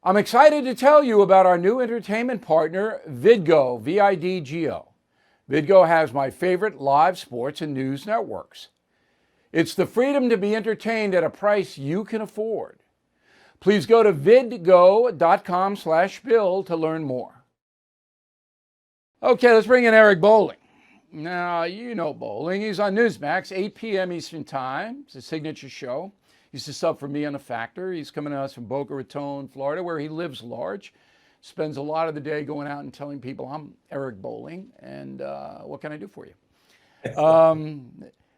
I'm excited to tell you about our new entertainment partner, Vidgo, V-I-D-G-O. Vidgo has my favorite live sports and news networks. It's the freedom to be entertained at a price you can afford. Please go to vidgo.com/bill to learn more. Okay, let's bring in Eric Bolling. Now, you know Bolling. He's on Newsmax, 8 p.m. Eastern Time. It's a signature show. He used to sub for me on The Factor. He's coming to us from Boca Raton, Florida, where he lives large. Spends a lot of the day going out and telling people, I'm Eric Bolling, and what can I do for you?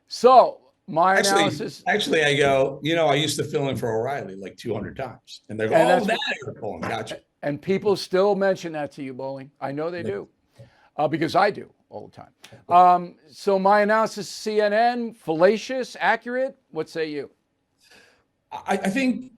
So my analysis... Actually, I go, I used to fill in for O'Reilly like 200 times. And they're going, that's Eric Bolling, gotcha. And people still mention that to you, Bolling. I know they do, because I do all the time. So my analysis, CNN, fallacious, accurate, what say you? I think,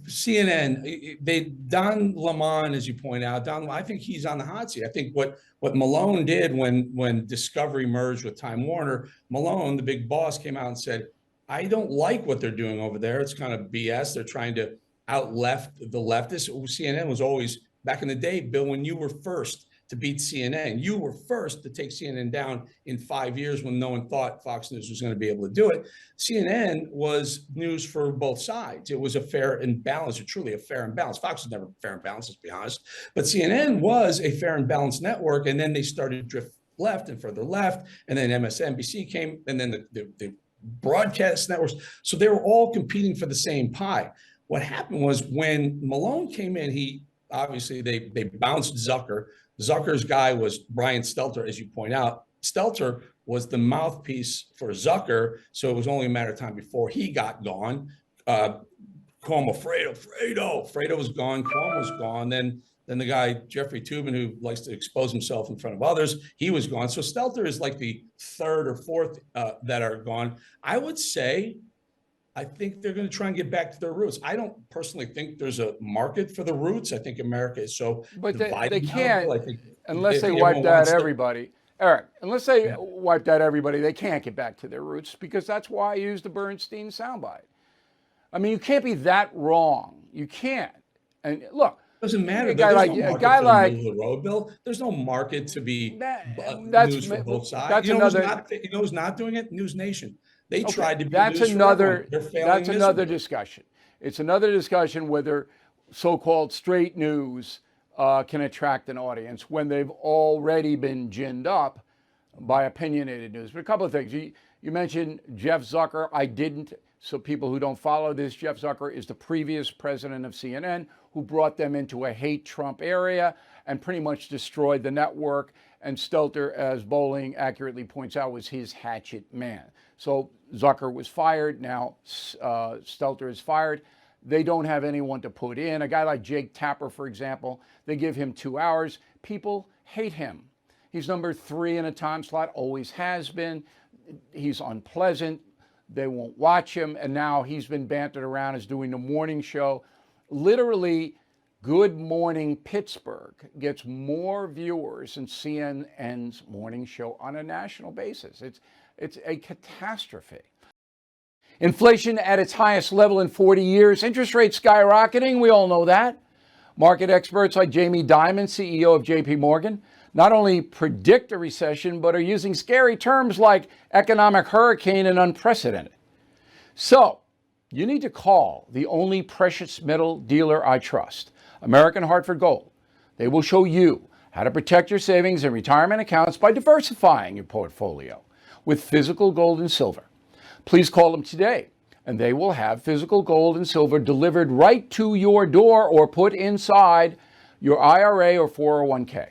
CNN, Don Lemon, as you point out, I think he's on the hot seat. I think what Malone did when Discovery merged with Time Warner, Malone, the big boss, came out and said, I don't like what they're doing over there. It's kind of BS. They're trying to out-left the leftists. CNN was always, back in the day, Bill, when you were first to beat CNN. You were first to take CNN down in 5 years when no one thought Fox News was going to be able to do it. CNN was news for both sides. It was a fair and balanced, or truly a fair and balanced. Fox was never fair and balanced, let's be honest. But CNN was a fair and balanced network, and then they started to drift left and further left, and then MSNBC came, and then the broadcast networks. So they were all competing for the same pie. What happened was when Malone came in, they bounced Zucker. Zucker's guy was Brian Stelter, as you point out. Stelter was the mouthpiece for Zucker, so it was only a matter of time before he got gone. Fredo was gone. Cuomo was gone. Then the guy, Jeffrey Toobin, who likes to expose himself in front of others, he was gone. So Stelter is like the third or fourth that are gone. I would say, I think they're going to try and get back to their roots. I don't personally think there's a market for the roots. I think America is so divided. They can't, unless they wiped out everybody. Eric, unless they wiped out everybody, they can't get back to their roots, because that's why I used the Bernstein soundbite. I mean, you can't be that wrong. You can't. And look, doesn't matter. A guy like the road, Bill. There's no market to be news from both sides. Who's not doing it? News Nation. They tried to be that's another discussion. It's another discussion whether so-called straight news can attract an audience when they've already been ginned up by opinionated news. But a couple of things. You mentioned Jeff Zucker. I didn't. So people who don't follow this, Jeff Zucker is the previous president of CNN who brought them into a hate Trump area and pretty much destroyed the network. And Stelter, as Bolling accurately points out, was his hatchet man. So Zucker was fired. Now Stelter is fired. They don't have anyone to put in. A guy like Jake Tapper, for example, they give him 2 hours. People hate him. He's number 3 in a time slot, always has been. He's unpleasant. They won't watch him. And now he's been bantered around as doing the morning show. Literally, Good Morning Pittsburgh gets more viewers than CNN's morning show on a national basis. It's a catastrophe. Inflation at its highest level in 40 years. Interest rates skyrocketing. We all know that. Market experts like Jamie Dimon, CEO of JP Morgan, not only predict a recession, but are using scary terms like economic hurricane and unprecedented. So you need to call the only precious metal dealer I trust, American Hartford Gold. They will show you how to protect your savings and retirement accounts by diversifying your portfolio with physical gold and silver. Please call them today, and they will have physical gold and silver delivered right to your door or put inside your IRA or 401k.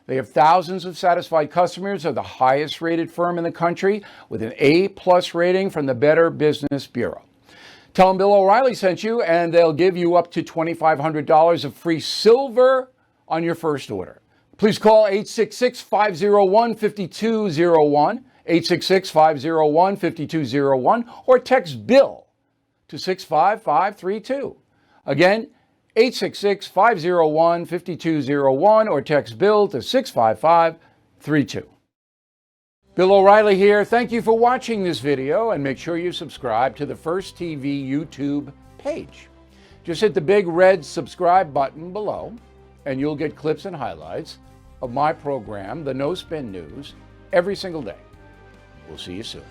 They have thousands of satisfied customers, are the highest rated firm in the country with an A+ rating from the Better Business Bureau. Tell them Bill O'Reilly sent you, and they'll give you up to $2,500 of free silver on your first order. Please call 866-501-5201, 866-501-5201, or text BILL to 65532. Again, 866-501-5201, or text BILL to 65532. Bill O'Reilly here. Thank you for watching this video, and make sure you subscribe to the First TV YouTube page. Just hit the big red subscribe button below, and you'll get clips and highlights of my program, The No Spin News, every single day. We'll see you soon.